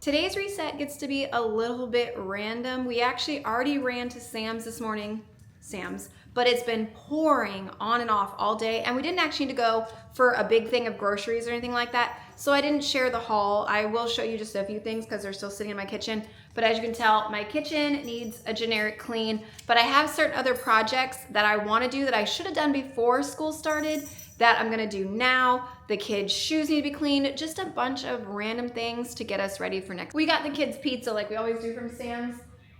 Today's reset gets to be a little bit random. We actually already ran to Sam's this morning, but it's been pouring on and off all day, and we didn't actually need to go for a big thing of groceries or anything like that, so I didn't share the haul. I will show you just a few things because they're still sitting in my kitchen, but as you can tell, my kitchen needs a generic clean, but I have certain other projects that I want to do that I should have done before school started that I'm gonna do now. The kids' shoes need to be cleaned, just a bunch of random things to get us ready for next. We got the kids pizza like we always do from Sam's.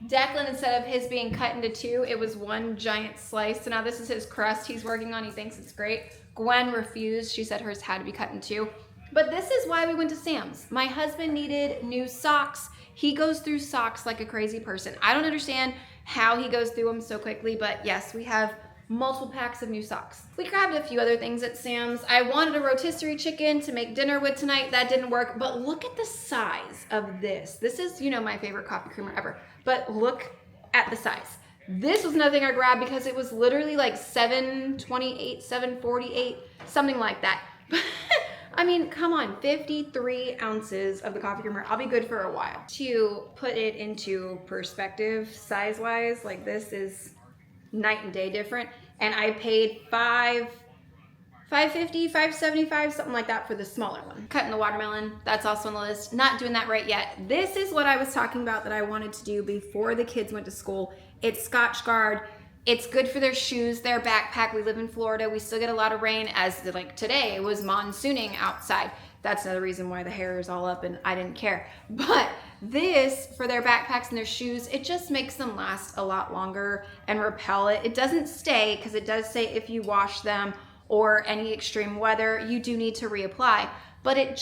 Declan, instead of his being cut into two, it was one giant slice. So now this is his crust he's working on. He thinks it's great. Gwen refused. She said hers had to be cut in two. But this is why we went to Sam's. My husband needed new socks. He goes through socks like a crazy person. I don't understand how he goes through them so quickly, but yes, we have multiple packs of new socks. We grabbed a few other things at Sam's. I wanted a rotisserie chicken to make dinner with tonight. That didn't work, but look at the size of this. This is, my favorite coffee creamer ever, but look at the size. This was another thing I grabbed because it was literally like $7.28, $7.48, something like that. I mean, come on, 53 ounces of the coffee creamer. I'll be good for a while. To put it into perspective, size-wise, like this is night and day different, and I paid $5.50, $5.75, something like that for the smaller one. Cutting the watermelon, that's also on the list. Not doing that right yet. This is what I was talking about that I wanted to do before the kids went to school. It's Scotchgard. It's good for their shoes, their backpack. We live in Florida. We still get a lot of rain, as like today it was monsooning outside. That's another reason why the hair is all up and I didn't care. But this, for their backpacks and their shoes, it just makes them last a lot longer and repel it. It doesn't stay, because it does say if you wash them or any extreme weather, you do need to reapply. But it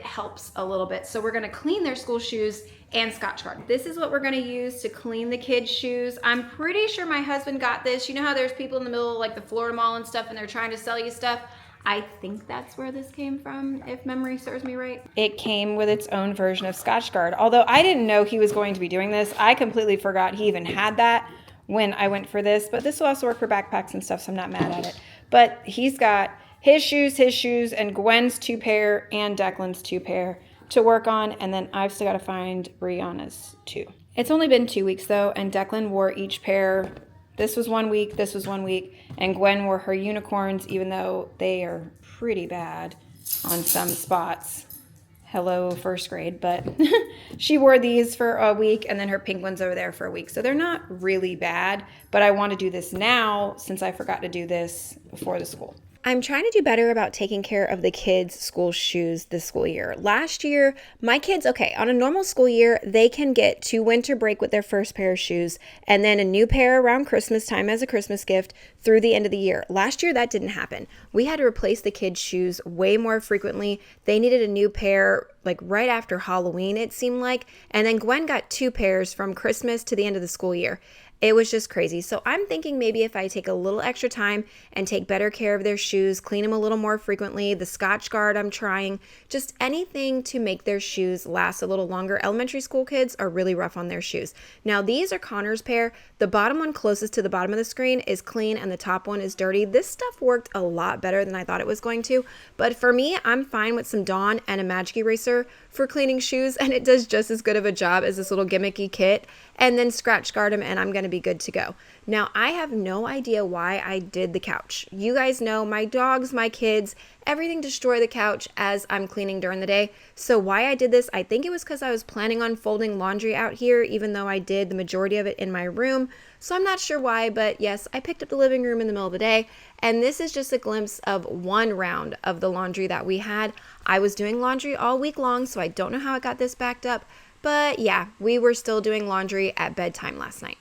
helps a little bit. So we're gonna clean their school shoes and Scotchgard. This is what we're gonna use to clean the kids' shoes. I'm pretty sure my husband got this. You know how there's people in the middle of like the Florida Mall and stuff and they're trying to sell you stuff? I think that's where this came from, if memory serves me right. It came with its own version of Scotchgard. Although I didn't know he was going to be doing this. I completely forgot he even had that when I went for this. But this will also work for backpacks and stuff, so I'm not mad at it. But he's got his shoes, and Gwen's 2 pair and Declan's 2 pair to work on. And then I've still got to find Brianna's 2. It's only been 2 weeks, though, and Declan wore each pair. This was 1 week, this was 1 week, and Gwen wore her unicorns, even though they are pretty bad on some spots. Hello, first grade, but she wore these for a week, and then her pink ones over there for a week. So they're not really bad, but I want to do this now since I forgot to do this before the school. I'm trying to do better about taking care of the kids' school shoes this school year. Last year, my kids, on a normal school year, they can get to winter break with their first pair of shoes and then a new pair around Christmas time as a Christmas gift through the end of the year. Last year, that didn't happen. We had to replace the kids' shoes way more frequently. They needed a new pair like right after Halloween, it seemed like, and then Gwen got 2 pairs from Christmas to the end of the school year. It was just crazy. So I'm thinking maybe if I take a little extra time and take better care of their shoes, clean them a little more frequently, the Scotchgard I'm trying, just anything to make their shoes last a little longer. Elementary school kids are really rough on their shoes. Now these are Connor's pair. The bottom one closest to the bottom of the screen is clean and the top one is dirty. This stuff worked a lot better than I thought it was going to. But for me, I'm fine with some Dawn and a magic eraser for cleaning shoes, and it does just as good of a job as this little gimmicky kit. And then Scotchgard them, and I'm going to be good to go. Now, I have no idea why I did the couch. You guys know my dogs, my kids, everything destroy the couch as I'm cleaning during the day. So why I did this, I think it was because I was planning on folding laundry out here, even though I did the majority of it in my room. So I'm not sure why, but yes, I picked up the living room in the middle of the day. And this is just a glimpse of one round of the laundry that we had. I was doing laundry all week long, so I don't know how I got this backed up. But yeah, we were still doing laundry at bedtime last night.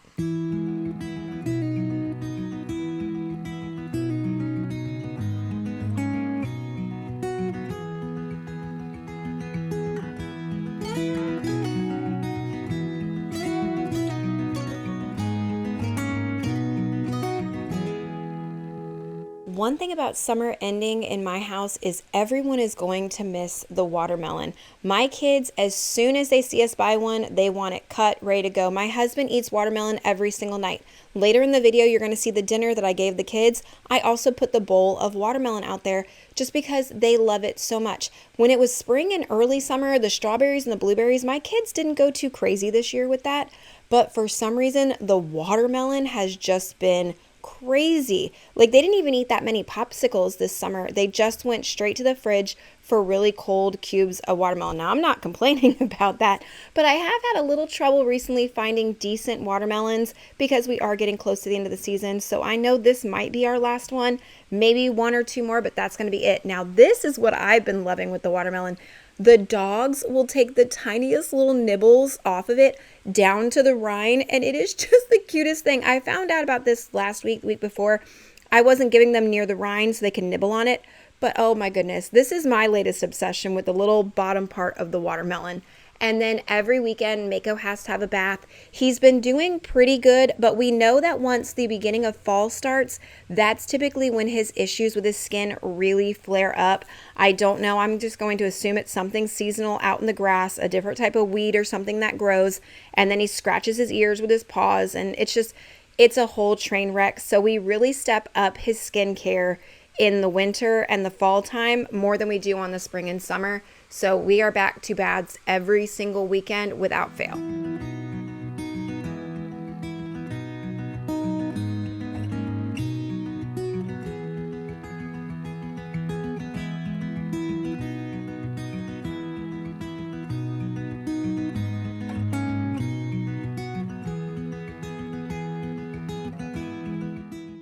one thing about summer ending in my house is everyone is going to miss the watermelon. My kids, as soon as they see us buy one, they want it cut, ready to go. My husband eats watermelon every single night. Later in the video, you're going to see the dinner that I gave the kids. I also put the bowl of watermelon out there just because they love it so much. When it was spring and early summer, the strawberries and the blueberries, my kids didn't go too crazy this year with that. But for some reason, the watermelon has just been crazy. Like, they didn't even eat that many popsicles this summer. They just went straight to the fridge for really cold cubes of watermelon. Now, I'm not complaining about that, but I have had a little trouble recently finding decent watermelons because we are getting close to the end of the season. So I know this might be our last one, maybe one or two more, but that's going to be it. Now, this is what I've been loving with the watermelon. The dogs will take the tiniest little nibbles off of it down to the rind, and it is just the cutest thing. I found out about this last week, the week before. I wasn't giving them near the rind so they can nibble on it, but oh my goodness, this is my latest obsession with the little bottom part of the watermelon. And then every weekend, Mako has to have a bath. He's been doing pretty good, but we know that once the beginning of fall starts, that's typically when his issues with his skin really flare up. I don't know. I'm just going to assume it's something seasonal out in the grass, a different type of weed or something that grows. And then he scratches his ears with his paws, and it's a whole train wreck. So we really step up his skincare in the winter and the fall time more than we do on the spring and summer. So we are back to baths every single weekend without fail.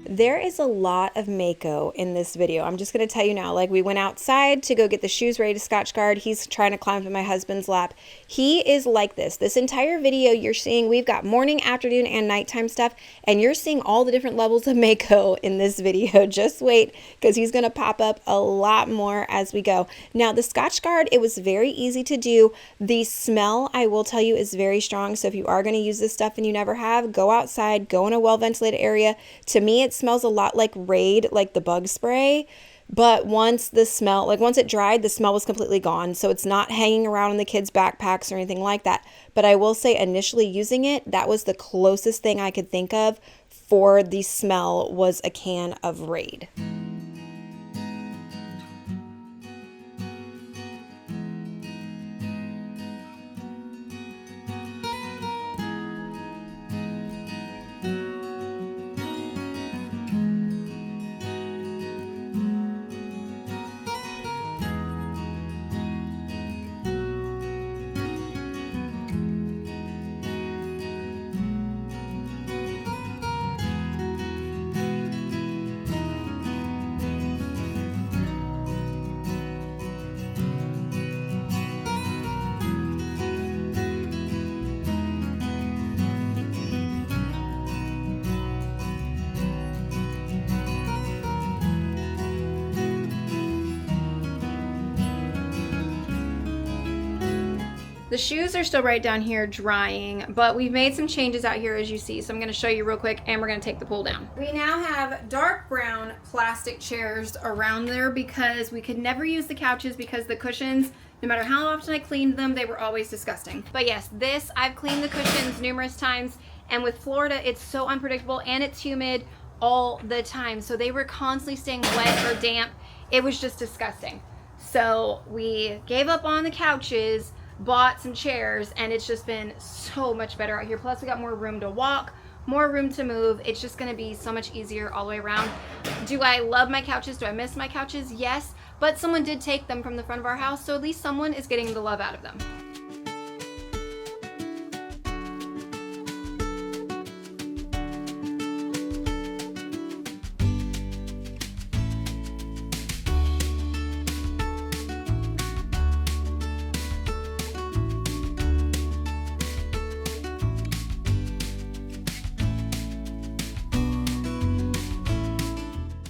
There is a lot of Mako in this video. I'm just going to tell you now, like, we went outside to go get the shoes ready to Scotchgard. He's trying to climb up in my husband's lap. He is like this. This entire video you're seeing, we've got morning, afternoon, and nighttime stuff, and you're seeing all the different levels of Mako in this video. Just wait, because he's going to pop up a lot more as we go. Now, the Scotchgard, it was very easy to do. The smell, I will tell you, is very strong. So if you are going to use this stuff and you never have, go outside, go in a well-ventilated area. To me, it smells a lot like Raid, like the bug spray, but once it dried, the smell was completely gone. So it's not hanging around in the kids' backpacks or anything like that. But I will say, initially using it, that was the closest thing I could think of for the smell was a can of Raid. The shoes are still right down here drying, but we've made some changes out here as you see. So I'm going to show you real quick, and we're going to take the pool down. We now have dark brown plastic chairs around there because we could never use the couches because the cushions, no matter how often I cleaned them, they were always disgusting. But yes, I've cleaned the cushions numerous times, and with Florida, it's so unpredictable and it's humid all the time. So they were constantly staying wet or damp. It was just disgusting. So we gave up on the couches, bought some chairs, and it's just been so much better out here. Plus we got more room to walk, more room to move. It's just going to be so much easier all the way around. Do I love my couches? Do I miss my couches? Yes, but someone did take them from the front of our house, so at least someone is getting the love out of them.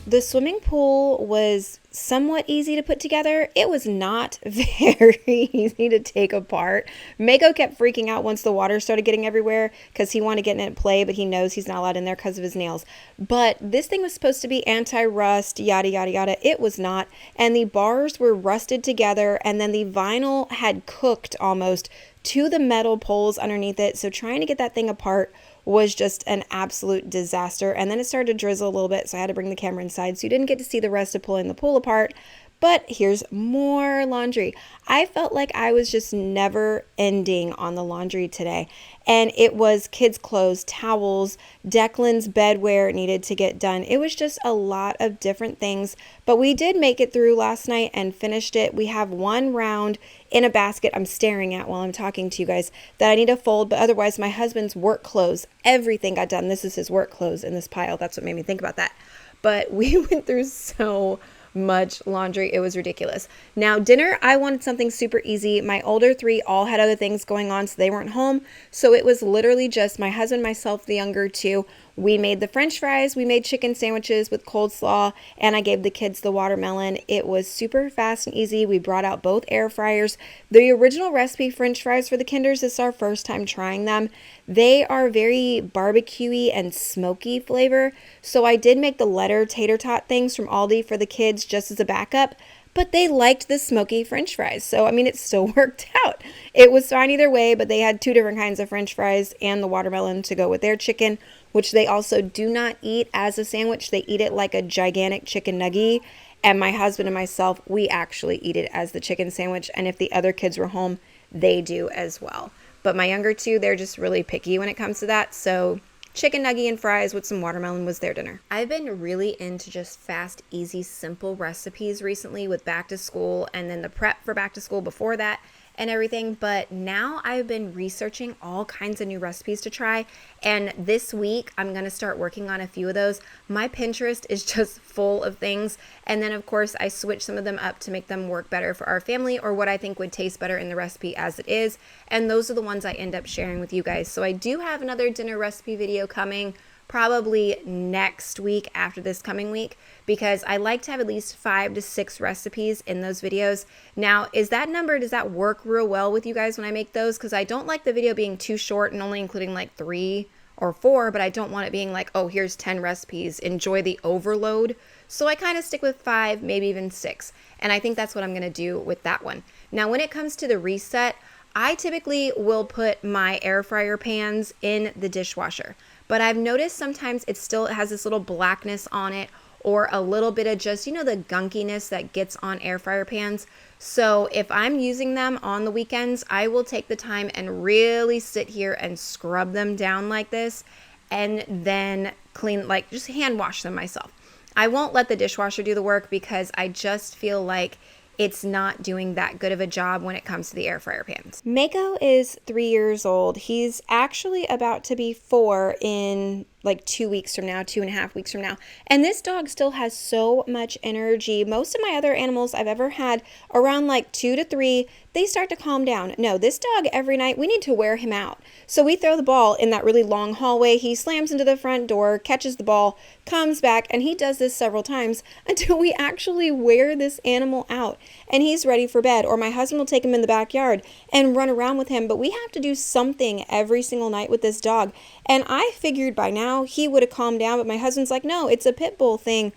The swimming pool was somewhat easy to put together. It was not very easy to take apart. Mako kept freaking out once the water started getting everywhere because he wanted to get in it and play, but he knows he's not allowed in there because of his nails. But this thing was supposed to be anti-rust, yada, yada, yada. It was not. And the bars were rusted together, and then the vinyl had cooked almost to the metal poles underneath it. So trying to get that thing apart was just an absolute disaster. And then it started to drizzle a little bit, so I had to bring the camera inside, so you didn't get to see the rest of pulling the pool apart. But here's more laundry. I felt like I was just never ending on the laundry today. And it was kids' clothes, towels, Declan's bedwear needed to get done. It was just a lot of different things. But we did make it through last night and finished it. We have one round in a basket I'm staring at while I'm talking to you guys that I need to fold. But otherwise, my husband's work clothes, everything got done. This is his work clothes in this pile. That's what made me think about that. But we went through so much laundry. It was ridiculous. Now, dinner, I wanted something super easy. My older three all had other things going on, so they weren't home. So it was literally just my husband, myself, the younger two. We made the French fries, we made chicken sandwiches with coleslaw, and I gave the kids the watermelon. It was super fast and easy. We brought out both air fryers. The original recipe French fries for the Kinders, this is our first time trying them. They are very barbecue-y and smoky flavor. So I did make the letter tater tot things from Aldi for the kids just as a backup. But they liked the smoky French fries. So, I mean, it still worked out. It was fine either way, but they had two different kinds of French fries and the watermelon to go with their chicken, which they also do not eat as a sandwich. They eat it like a gigantic chicken nugget. And my husband and myself, we actually eat it as the chicken sandwich. And if the other kids were home, they do as well. But my younger two, they're just really picky when it comes to that. So chicken nugget and fries with some watermelon was their dinner. I've been really into just fast, easy, simple recipes recently with back to school and then the prep for back to school before that and everything. But now I've been researching all kinds of new recipes to try. And this week, I'm going to start working on a few of those. My Pinterest is just full of things. And then, of course, I switch some of them up to make them work better for our family or what I think would taste better in the recipe as it is. And those are the ones I end up sharing with you guys. So I do have another dinner recipe video coming probably next week after this coming week, because I like to have at least 5 to 6 recipes in those videos. Now, is that number, does that work real well with you guys when I make those? Because I don't like the video being too short and only including like 3 or 4, but I don't want it being like, oh, here's 10 recipes, enjoy the overload. So I kind of stick with 5, maybe even 6. And I think that's what I'm going to do with that one. Now, when it comes to the reset, I typically will put my air fryer pans in the dishwasher. But I've noticed sometimes it still has this little blackness on it or a little bit of just, you know, the gunkiness that gets on air fryer pans. So if I'm using them on the weekends, I will take the time and really sit here and scrub them down like this and then clean, like just hand wash them myself. I won't let the dishwasher do the work because I just feel like it's not doing that good of a job when it comes to the air fryer pans. Mako is 3 years old. He's actually about to be 4 in like 2 weeks from now, 2.5 weeks from now. And this dog still has so much energy. Most of my other animals I've ever had around like 2 to 3, they start to calm down. No, this dog every night, we need to wear him out. So we throw the ball in that really long hallway. He slams into the front door, catches the ball, comes back, and he does this several times until we actually wear this animal out and he's ready for bed. Or my husband will take him in the backyard and run around with him. But we have to do something every single night with this dog. And I figured by now he would have calmed down, but my husband's like, no, it's a pit bull thing.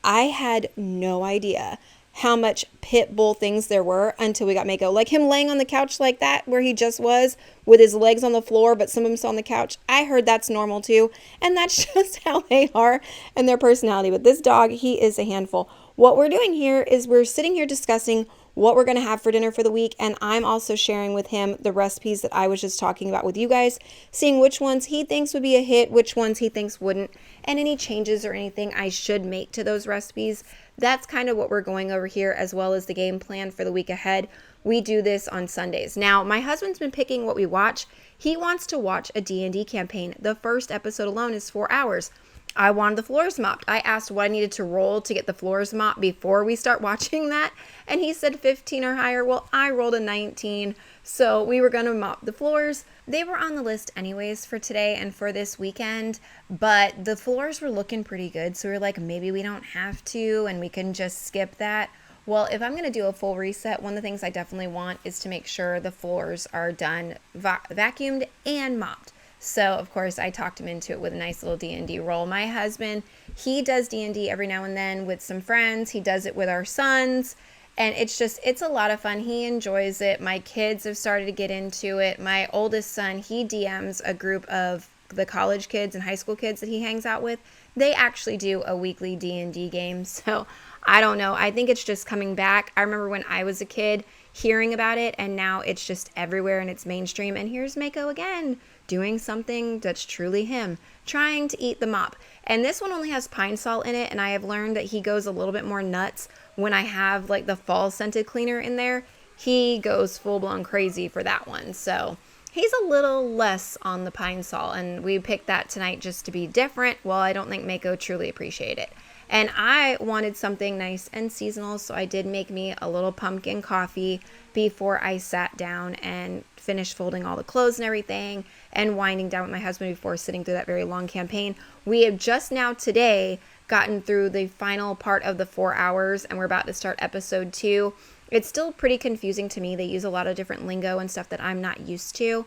I had no idea how much pit bull things there were until we got Mako. Like him laying on the couch like that, where he just was with his legs on the floor, but some of them still on the couch. I heard that's normal too. And that's just how they are and their personality. But this dog, he is a handful. What we're doing here is we're sitting here discussing what we're going to have for dinner for the week, and I'm also sharing with him the recipes that I was just talking about with you guys, seeing which ones he thinks would be a hit, which ones he thinks wouldn't, and any changes or anything I should make to those recipes. That's kind of what we're going over here, as well as the game plan for the week ahead. We do this on Sundays. Now, my husband's been picking what we watch. He wants to watch a D&D campaign. The first episode alone is 4 hours. I wanted the floors mopped. I asked what I needed to roll to get the floors mopped before we start watching that. And he said 15 or higher. Well, I rolled a 19. So we were going to mop the floors. They were on the list anyways for today and for this weekend. But the floors were looking pretty good. So we were like, maybe we don't have to and we can just skip that. Well, if I'm going to do a full reset, one of the things I definitely want is to make sure the floors are done vacuumed and mopped. So, of course, I talked him into it with a nice little D&D roll. My husband, he does D&D every now and then with some friends. He does it with our sons. And it's a lot of fun. He enjoys it. My kids have started to get into it. My oldest son, he DMs a group of the college kids and high school kids that he hangs out with. They actually do a weekly D&D game. So, I don't know. I think it's just coming back. I remember when I was a kid hearing about it, and now it's just everywhere and it's mainstream. And here's Mako again, doing something that's truly him, trying to eat the mop. And this one only has pine salt in it, and I have learned that he goes a little bit more nuts when I have like the fall scented cleaner in there. He goes full-blown crazy for that one. So he's a little less on the pine salt, and we picked that tonight just to be different. Well, I don't think Mako truly appreciate it. And I wanted something nice and seasonal, so I did make me a little pumpkin coffee before I sat down and finished folding all the clothes and everything and winding down with my husband before sitting through that very long campaign. We have just now today gotten through the final part of the 4 hours, and we're about to start episode 2. It's still pretty confusing to me. They use a lot of different lingo and stuff that I'm not used to.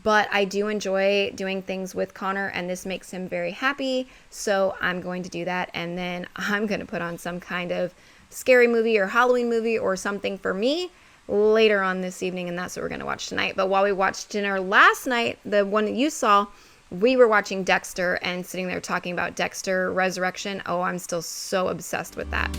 But I do enjoy doing things with Connor, and this makes him very happy. So I'm going to do that. And then I'm going to put on some kind of scary movie or Halloween movie or something for me later on this evening. And that's what we're going to watch tonight. But while we watched dinner last night, the one that you saw, we were watching Dexter and sitting there talking about Dexter Resurrection. Oh, I'm still so obsessed with that.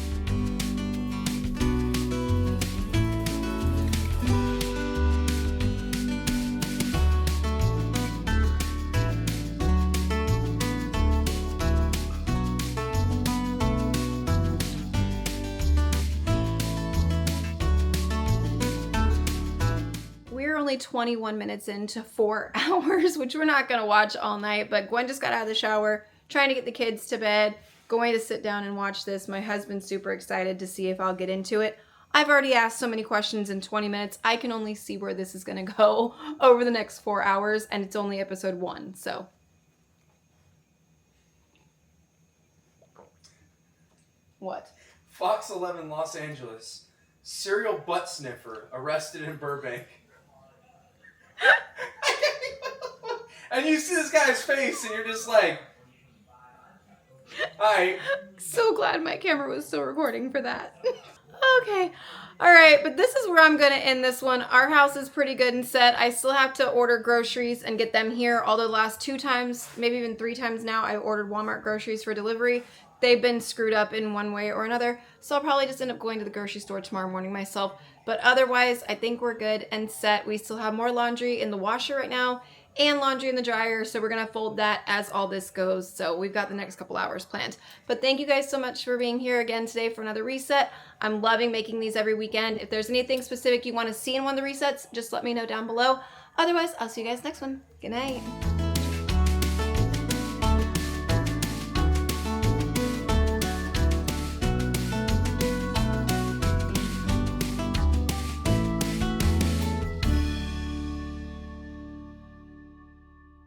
We're only 21 minutes into 4 hours, which we're not going to watch all night, but Gwen just got out of the shower, trying to get the kids to bed, going to sit down and watch this. My husband's super excited to see if I'll get into it. I've already asked so many questions in 20 minutes. I can only see where this is going to go over the next 4 hours, and it's only episode 1, so. What? Fox 11 Los Angeles. Serial butt sniffer arrested in Burbank. And you see this guy's face and you're just like, hi. So glad my camera was still recording for that. Okay. All right, but this is where I'm going to end this one. Our house is pretty good and set. I still have to order groceries and get them here. Although the last 2 times, maybe even 3 times now, I ordered Walmart groceries for delivery. They've been screwed up in one way or another. So I'll probably just end up going to the grocery store tomorrow morning myself. But otherwise, I think we're good and set. We still have more laundry in the washer right now and laundry in the dryer. So we're going to fold that as all this goes. So we've got the next couple hours planned. But thank you guys so much for being here again today for another reset. I'm loving making these every weekend. If there's anything specific you want to see in one of the resets, just let me know down below. Otherwise, I'll see you guys next one. Good night.